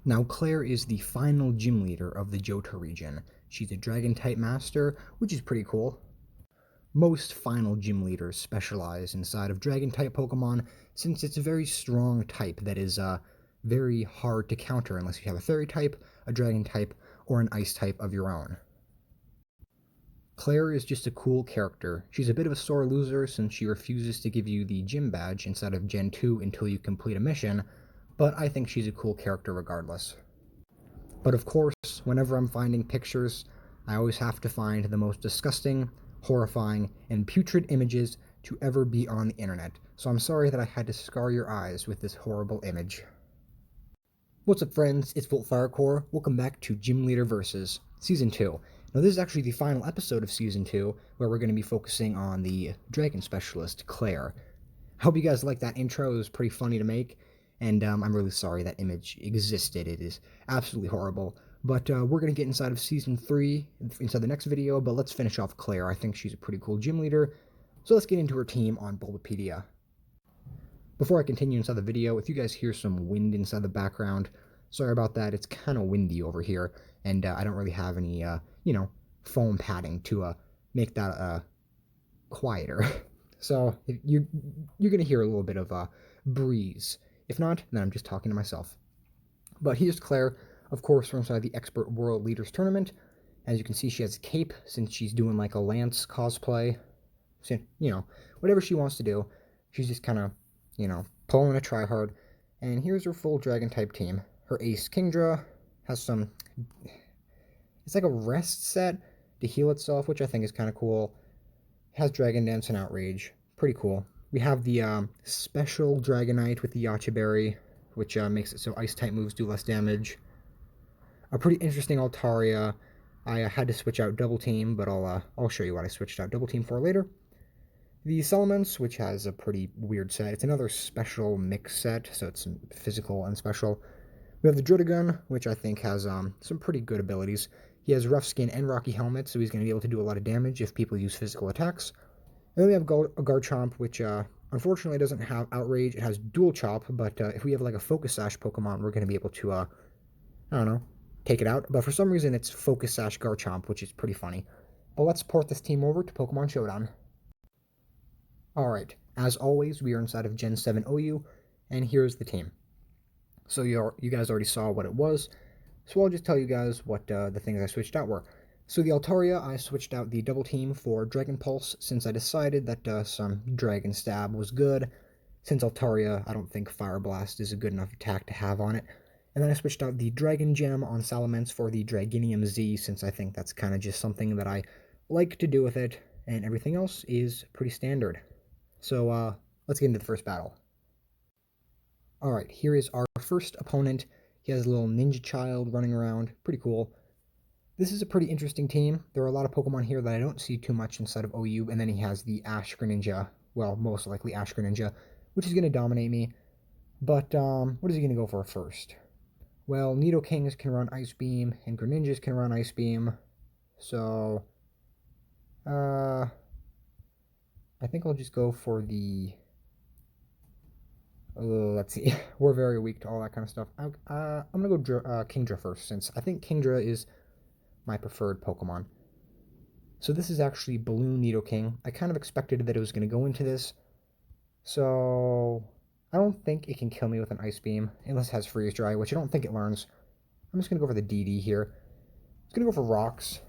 Now, Claire is the final gym leader of the Johto region. She's a Dragon-type master, which is pretty cool. Most final gym leaders specialize inside of Dragon-type Pokemon, since it's a very strong type that is very hard to counter unless you have a Fairy type, a Dragon type, or an Ice type of your own. Claire is just a cool character. She's a bit of a sore loser since she refuses to give you the gym badge inside of Gen 2 until you complete a mission, but I think she's a cool character regardless. But of course, whenever I'm finding pictures, I always have to find the most disgusting, horrifying, and putrid images to ever be on the internet, so I'm sorry that I had to scar your eyes with this horrible image. What's up friends, it's Volt Firecore. Welcome back to Gym Leader Versus Season 2. Now this is actually the final episode of Season 2, where we're going to be focusing on the Dragon Specialist, Clair. I hope you guys like that intro. It was pretty funny to make, and I'm really sorry that image existed. It is absolutely horrible. But we're going to get inside of Season 3 inside the next video, but let's finish off Claire. I think she's a pretty cool gym leader, so let's get into her team on Bulbapedia. Before I continue inside the video, if you guys hear some wind inside the background, sorry about that. It's kind of windy over here, and I don't really have any, foam padding to make that quieter. So you're going to hear a little bit of a breeze. If not, then I'm just talking to myself. But here's Claire, of course, from inside the Expert World Leaders Tournament. As you can see, she has a cape since she's doing like a Lance cosplay. So, whatever she wants to do, she's just kind of, pulling a tryhard. And here's her full Dragon-type team. Her ace, Kingdra, has some... It's like a rest set to heal itself, which I think is kind of cool. It has Dragon Dance and Outrage. Pretty cool. We have the special Dragonite with the Yache Berry, which makes it so Ice-type moves do less damage. A pretty interesting Altaria. I had to switch out Double Team, but I'll show you what I switched out Double Team for later. The Salamence, which has a pretty weird set. It's another special mix set, so it's physical and special. We have the Druddigon, which I think has some pretty good abilities. He has Rough Skin and Rocky Helmet, so he's going to be able to do a lot of damage if people use physical attacks. And then we have Garchomp, which unfortunately doesn't have Outrage. It has Dual Chop, but if we have like a Focus Sash Pokemon, we're going to be able to, I don't know, take it out. But for some reason, it's Focus Sash Garchomp, which is pretty funny. But let's port this team over to Pokemon Showdown. Alright, as always, we are inside of Gen 7 OU, and here's the team. So you guys already saw what it was, so I'll just tell you guys what the things I switched out were. So the Altaria, I switched out the Double Team for Dragon Pulse, since I decided that some Dragon Stab was good. Since Altaria, I don't think Fire Blast is a good enough attack to have on it. And then I switched out the Dragon Gem on Salamence for the Draginium Z, since I think that's kind of just something that I like to do with it, and everything else is pretty standard. So let's get into the first battle. Alright, here is our first opponent. He has a little ninja child running around. Pretty cool. This is a pretty interesting team. There are a lot of Pokemon here that I don't see too much inside of OU, and then he has the Ash Greninja. Well, most likely Ash Greninja, which is going to dominate me. But what is he going to go for first? Well, Nidokings can run Ice Beam, and Greninjas can run Ice Beam. So, I think I'll just go for the... let's see. We're very weak to all that kind of stuff. I'm going to go Kingdra first, since I think Kingdra is my preferred Pokemon. So this is actually Balloon Nidoking. I kind of expected that it was going to go into this. So I don't think it can kill me with an Ice Beam, unless it has Freeze Dry, which I don't think it learns. I'm just going to go for the DD here. It's going to go for Rocks.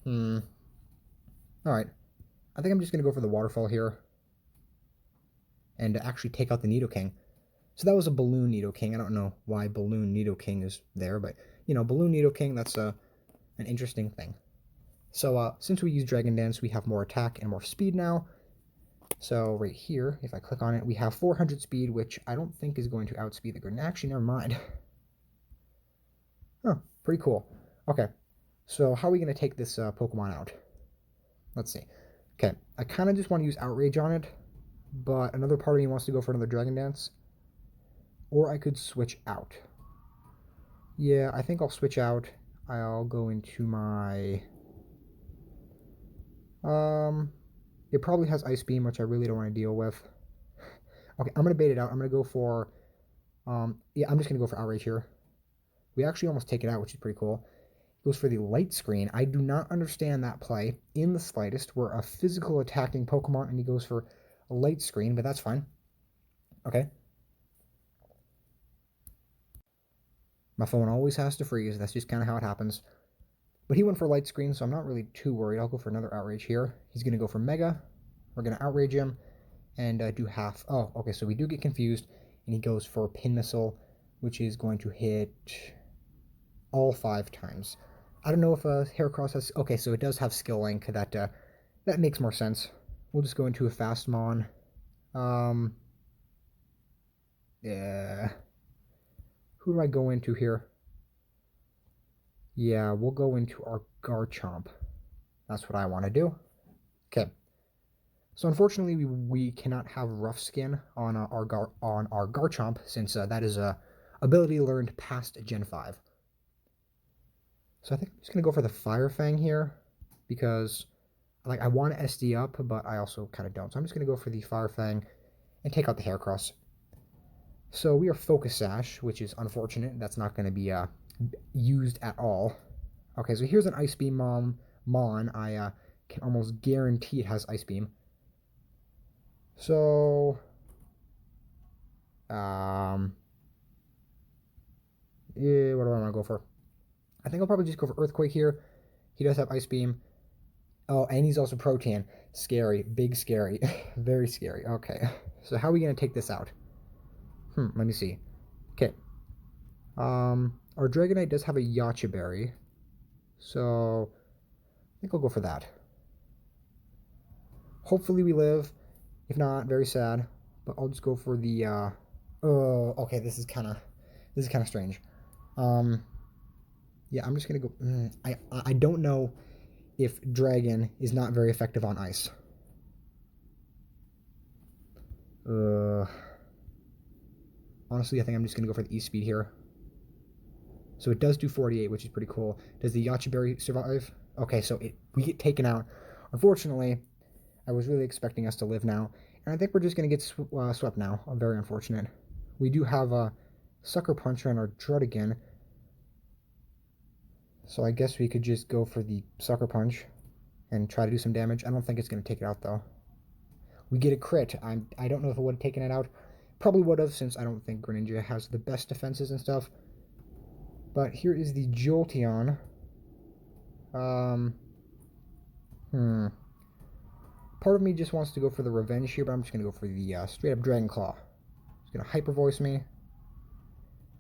Alright. I think I'm just going to go for the Waterfall here. And actually take out the Nidoking. So that was a Balloon Nidoking. I don't know why Balloon Nidoking is there, but, Balloon Nidoking, that's an interesting thing. So, since we use Dragon Dance, we have more attack and more speed now. So, right here, if I click on it, we have 400 speed, which I don't think is going to outspeed the Greninja. Actually, never mind. Oh, pretty cool. Okay, so how are we going to take this Pokemon out? Let's see. Okay, I kind of just want to use Outrage on it, but another part of me wants to go for another Dragon Dance. Or I could switch out. Yeah, I think I'll switch out. I'll go into my... It probably has Ice Beam, which I really don't want to deal with. Okay, I'm going to bait it out. I'm going to go for... yeah, I'm just going to go for Outrage here. We actually almost take it out, which is pretty cool. He goes for the light screen. I do not understand that play in the slightest. We're a physical attacking Pokemon, and he goes for a light screen, but that's fine. Okay. My phone always has to freeze. That's just kind of how it happens. But he went for light screen, so I'm not really too worried. I'll go for another outrage here. He's going to go for Mega. We're going to outrage him and do half. Oh, okay, so we do get confused, and he goes for Pin Missile, which is going to hit all 5 times. I don't know if Heracross has... Okay, so it does have Skill Link. That makes more sense. We'll just go into a Fast Mon. Yeah. Who do I go into here? Yeah, we'll go into our Garchomp. That's what I want to do. Okay. So unfortunately, we cannot have Rough Skin on our Garchomp, since that is a ability learned past Gen 5. So I think I'm just going to go for the Fire Fang here, because I want to SD up, but I also kind of don't. So I'm just going to go for the Fire Fang and take out the Heracross. So we are Focus Sash, which is unfortunate. That's not going to be used at all. Okay, so here's an Ice Beam Mon. I can almost guarantee it has Ice Beam. So, yeah, what do I want to go for? I think I'll probably just go for Earthquake here. He does have Ice Beam. Oh, and he's also Protean. Scary. Big scary. Very scary. Okay. So how are we going to take this out? Let me see. Okay. Our Dragonite does have a Yacha Berry. So, I think I'll go for that. Hopefully we live. If not, very sad. But I'll just go for the, oh, okay, this is kind of strange. Yeah, I'm just going to go, I don't know if Dragon is not very effective on Ice. Honestly, I think I'm just going to go for the E-Speed here. So it does do 48, which is pretty cool. Does the Yacha Berry survive? Okay, so we get taken out. Unfortunately, I was really expecting us to live now. And I think we're just going to get swept now. Very unfortunate. We do have a Sucker Punch on our Druddigon. So I guess we could just go for the Sucker Punch and try to do some damage. I don't think it's going to take it out, though. We get a crit. I don't know if it would have taken it out. Probably would have, since I don't think Greninja has the best defenses and stuff. But here is the Jolteon. Part of me just wants to go for the revenge here, but I'm just going to go for the straight up Dragon Claw. It's going to Hyper Voice me.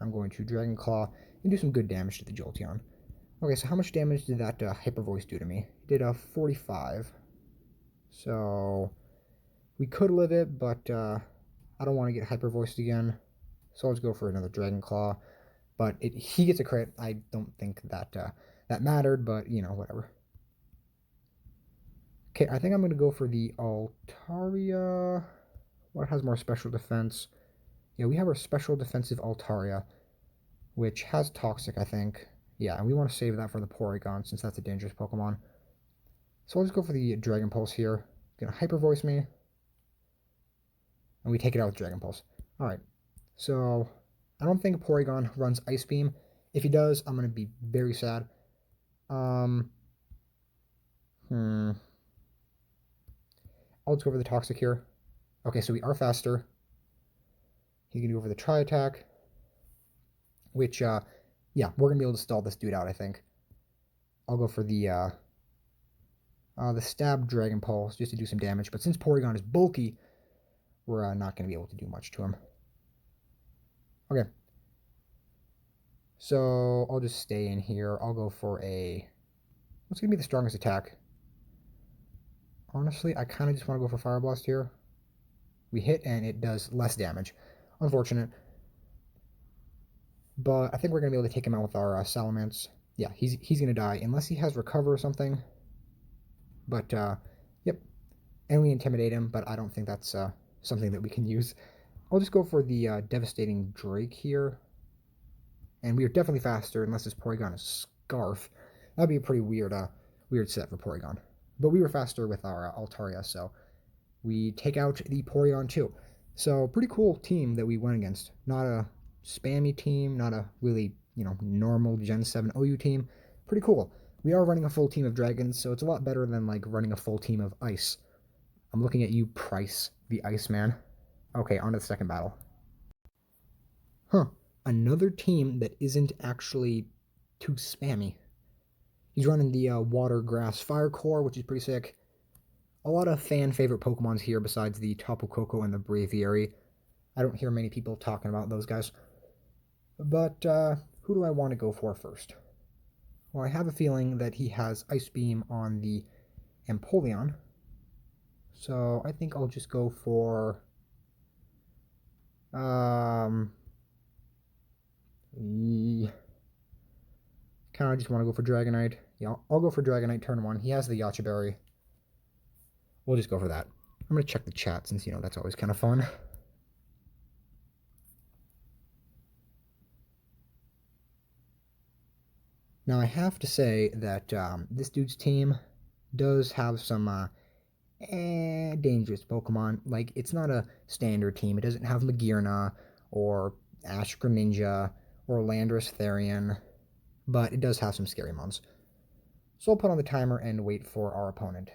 I'm going to Dragon Claw and do some good damage to the Jolteon. Okay, so how much damage did that Hyper Voice do to me? It did 45. So we could live it, but I don't want to get Hyper Voiced again. So let's go for another Dragon Claw. But he gets a crit. I don't think that that mattered, but, you know, whatever. Okay, I think I'm going to go for the Altaria. What has more special defense? Yeah, we have our special defensive Altaria, which has Toxic, I think. Yeah, and we want to save that for the Porygon, since that's a dangerous Pokemon. So I'll just go for the Dragon Pulse here. Going to Hyper Voice me. And we take it out with Dragon Pulse. Alright, so I don't think Porygon runs Ice Beam. If he does, I'm going to be very sad. I'll just go for the Toxic here. Okay, so we are faster. He's going to go for the Tri-Attack. Which, yeah, we're going to be able to stall this dude out, I think. I'll go for the Stab Dragon Pulse just to do some damage. But since Porygon is bulky, we're not going to be able to do much to him. Okay. So I'll just stay in here. I'll go for a... What's going to be the strongest attack? Honestly, I kind of just want to go for Fire Blast here. We hit and it does less damage. Unfortunate. But I think we're going to be able to take him out with our Salamence. Yeah, he's going to die unless he has Recover or something. But, yep. And we Intimidate him, but I don't think that's something that we can use. I'll just go for the Devastating Drake here. And we are definitely faster unless this Porygon is Scarf. That'd be a pretty weird set for Porygon. But we were faster with our Altaria, so we take out the Porygon too. So pretty cool team that we went against. Not a spammy team, not a really normal Gen 7 OU team. Pretty cool. We are running a full team of dragons, so it's a lot better than like running a full team of ice. I'm looking at you, Price, the Iceman. Okay, on to the second battle. Huh. Another team that isn't actually too spammy. He's running the Water, Grass, Fire Core, which is pretty sick. A lot of fan favorite Pokemons here besides the Tapu Koko and the Braviary. I don't hear many people talking about those guys. But who do I want to go for first? Well, I have a feeling that he has Ice Beam on the Empoleon. So I think I'll just go for kind of just want to go for Dragonite. Yeah, I'll go for Dragonite turn 1. He has the Yacha Berry. We'll just go for that. I'm going to check the chat since, that's always kind of fun. Now, I have to say that this dude's team does have some dangerous Pokemon. Like, it's not a standard team. It doesn't have Magearna or Ash Greninja or Landorus Therian, but it does have some scary mons. So I'll put on the timer and wait for our opponent.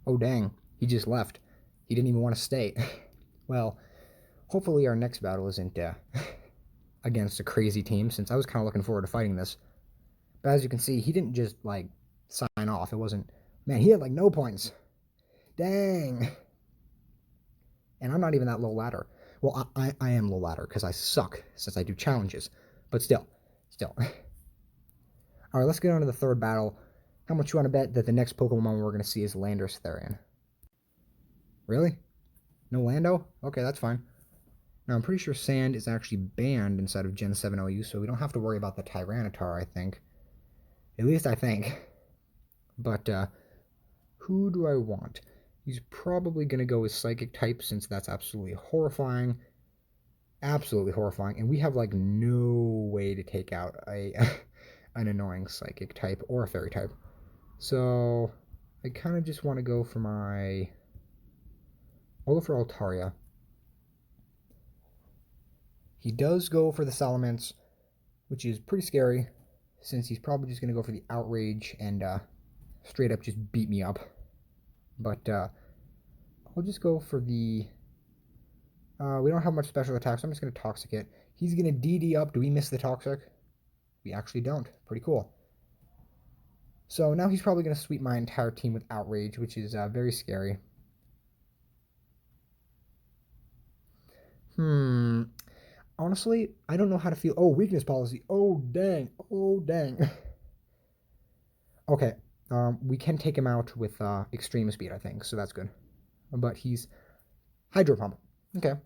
Oh dang, he just left. He didn't even want to stay. Well, hopefully our next battle isn't against a crazy team, since I was kind of looking forward to fighting this. But as you can see, he didn't just, like, sign off. It wasn't... Man, he had, like, no points. Dang. And I'm not even that low ladder. Well, I am low ladder, because I suck, since I do challenges. But still. Alright, let's get on to the third battle. How much you want to bet that the next Pokemon we're going to see is Landorus Therian? Really? No Lando? Okay, that's fine. Now, I'm pretty sure Sand is actually banned inside of Gen 7 OU, so we don't have to worry about the Tyranitar, I think. At least I think. But, who do I want? He's probably going to go with Psychic type, since that's absolutely horrifying. Absolutely horrifying. And we have, like, no way to take out an annoying Psychic type or a Fairy type. So, I kind of just want to go for my... I'll go for Altaria. He does go for the Salamence, which is pretty scary, since he's probably just going to go for the Outrage and straight up just beat me up. But I'll just go for the... we don't have much special attacks, so I'm just going to Toxic it. He's going to DD up. Do we miss the Toxic? We actually don't. Pretty cool. So now he's probably going to sweep my entire team with Outrage, which is very scary. Honestly, I don't know how to feel. Oh, weakness policy. Oh, dang. Okay, we can take him out with extreme speed, I think, so that's good. But he's Hydro Pump. Okay. I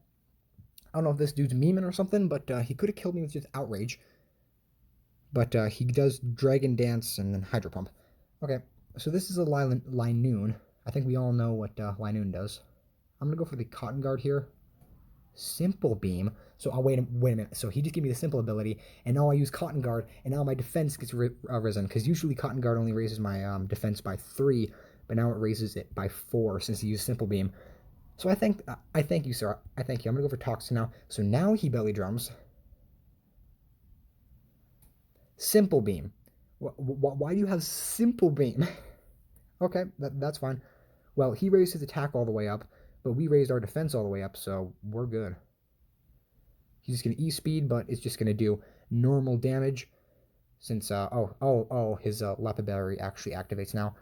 don't know if this dude's memeing or something, but he could have killed me with just Outrage. But he does Dragon Dance and then Hydro Pump. Okay, so this is a Linoon. I think we all know what Linoon does. I'm going to go for the Cotton Guard here. Simple Beam. So I'll wait a minute. So he just gave me the simple ability, and now I use Cotton Guard, and now my defense gets risen, because usually Cotton Guard only raises my defense by 3, but now it raises it by 4 since he used Simple Beam. So I thank you, sir. I thank you. I'm going to go for Toxin now. So now he belly drums. Simple Beam. Why do you have Simple Beam? Okay, that's fine. Well, he raised his attack all the way up, but we raised our defense all the way up, so we're good. He's just going to E-Speed, but it's just going to do normal damage since, his Lepidberry actually activates now.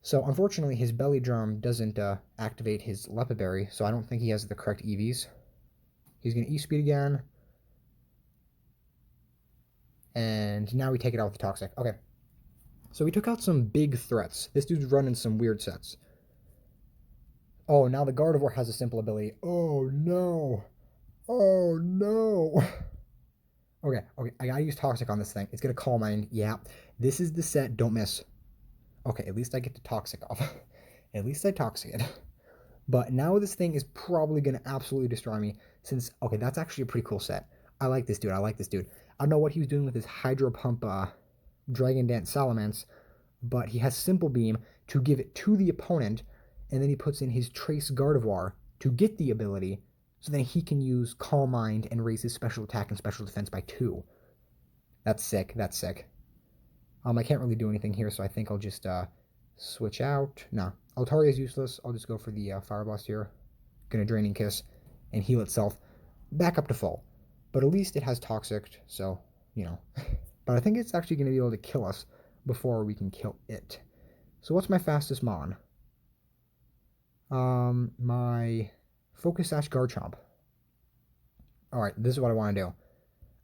So, unfortunately, his Belly Drum doesn't activate his Lepidberry, so I don't think he has the correct EVs. He's going to E-Speed again. And now we take it out with the Toxic. Okay. So we took out some big threats. This dude's running some weird sets. Oh, now the Gardevoir has a simple ability. Oh, no. Oh, no. Okay, I gotta use Toxic on this thing. It's gonna Calm Mind. Yeah, this is the set. Don't miss. Okay, at least I get the Toxic off. At least I Toxic it. But now this thing is probably gonna absolutely destroy me since... Okay, that's actually a pretty cool set. I like this dude. I don't know what he was doing with his Hydro Pump Dragon Dance Salamence, but he has Simple Beam to give it to the opponent, and then he puts in his Trace Gardevoir to get the ability, so then he can use Calm Mind and raise his special attack and special defense by 2. That's sick. That's sick. I can't really do anything here, so I think I'll just switch out. No, Altaria is useless. I'll just go for the Fire Blast here. Gonna Draining Kiss and heal itself back up to full. But at least it has Toxic, so, you know. But I think it's actually going to be able to kill us before we can kill it. So what's my fastest mon? My Focus Sash Garchomp. Alright, this is what I want to do.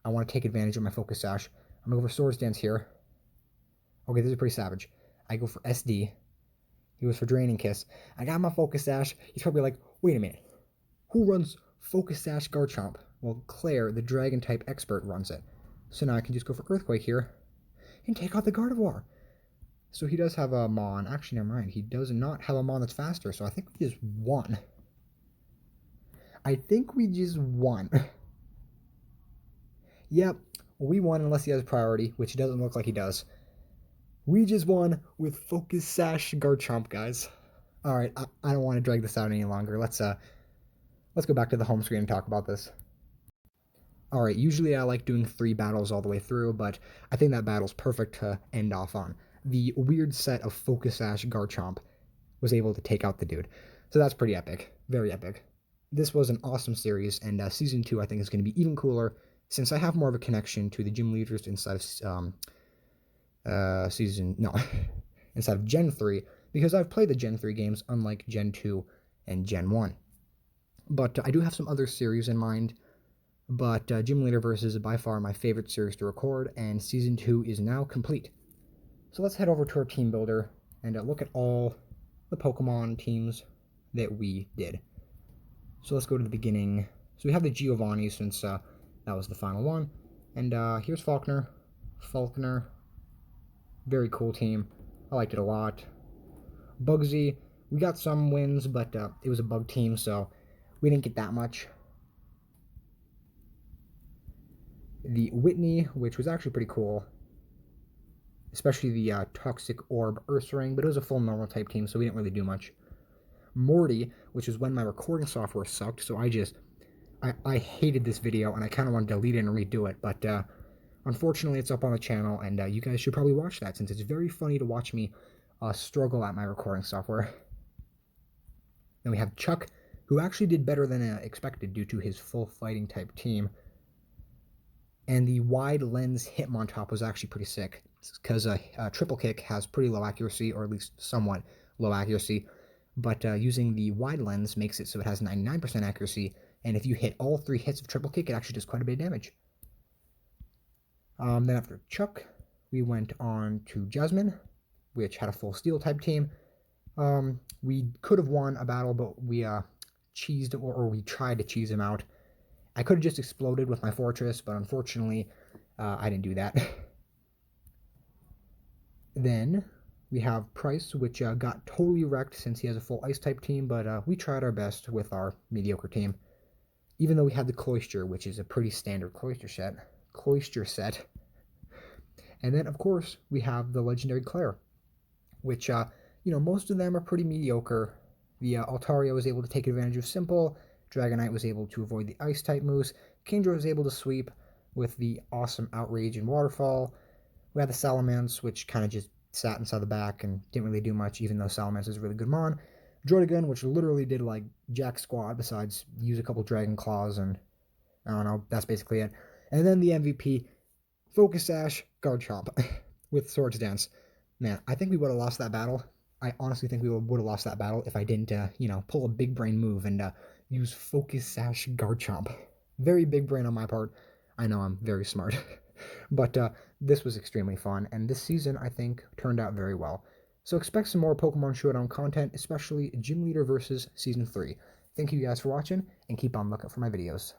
I want to take advantage of my Focus Sash. I'm going to go for Swords Dance here. Okay, this is pretty savage. I go for SD. He goes for Draining Kiss. I got my Focus Sash. He's probably like, wait a minute. Who runs Focus Sash Garchomp? Well, Clair, the Dragon-type expert, runs it. So now I can just go for Earthquake here and take out the Gardevoir. So he does have a Mon. Actually, never mind. He does not have a Mon that's faster, so I think we just won. I think we just won. Yep, we won unless he has priority, which it doesn't look like he does. We just won with Focus Sash Garchomp, guys. Alright, I don't want to drag this out any longer. Let's go back to the home screen and talk about this. Alright, usually I like doing 3 battles all the way through, but I think that battle's perfect to end off on. The weird set of Focus Sash Garchomp was able to take out the dude. So that's pretty epic. Very epic. This was an awesome series, and Season 2 I think is going to be even cooler, since I have more of a connection to the gym leaders inside of inside of Gen 3, because I've played the Gen 3 games unlike Gen 2 and Gen 1. But I do have some other series in mind. But Gym Leader Versus is by far my favorite series to record, and Season 2 is now complete. So let's head over to our team builder and look at all the Pokemon teams that we did. So let's go to the beginning. So we have the Giovanni, since that was the final one. And here's Faulkner. Very cool team. I liked it a lot. Bugsy. We got some wins, but it was a bug team, so we didn't get that much. The Whitney, which was actually pretty cool, especially the Toxic Orb Ursaring, but it was a full normal type team, so we didn't really do much. Morty, which is when my recording software sucked, so I hated this video, and I kind of wanted to delete it and redo it, but unfortunately it's up on the channel, and you guys should probably watch that, since it's very funny to watch me struggle at my recording software. Then we have Chuck, who actually did better than expected due to his full fighting type team. And the wide lens Hitmontop was actually pretty sick, because Triple Kick has pretty low accuracy, or at least somewhat low accuracy, but using the wide lens makes it so it has 99% accuracy, and if you hit all 3 hits of Triple Kick, it actually does quite a bit of damage. Then after Chuck, we went on to Jasmine, which had a full Steel type team. We could have won a battle, but we cheesed, or we tried to cheese him out. I could have just exploded with my Fortress, but unfortunately, I didn't do that. Then we have Price, which got totally wrecked since he has a full Ice-type team, but we tried our best with our mediocre team. Even though we had the Cloyster, which is a pretty standard Cloyster set. And then, of course, we have the legendary Clair, which, most of them are pretty mediocre. The Altaria was able to take advantage of Simple. Dragonite was able to avoid the Ice-type moves. Kingdra was able to sweep with the awesome Outrage and Waterfall. We had the Salamence, which kind of just sat inside the back and didn't really do much, even though Salamence is a really good mon. Droidegun, which literally did, like, jack squat, besides use a couple Dragon Claws, and I don't know, that's basically it. And then the MVP, Focus Sash Garchomp with Swords Dance. Man, I think we would have lost that battle. I honestly think we would have lost that battle if I didn't, pull a big brain move and use Focus Sash Garchomp. Very big brain on my part. I know I'm very smart. But this was extremely fun, and this season, I think, turned out very well. So expect some more Pokemon Showdown content, especially Gym Leader Versus Season 3. Thank you guys for watching, and keep on looking for my videos.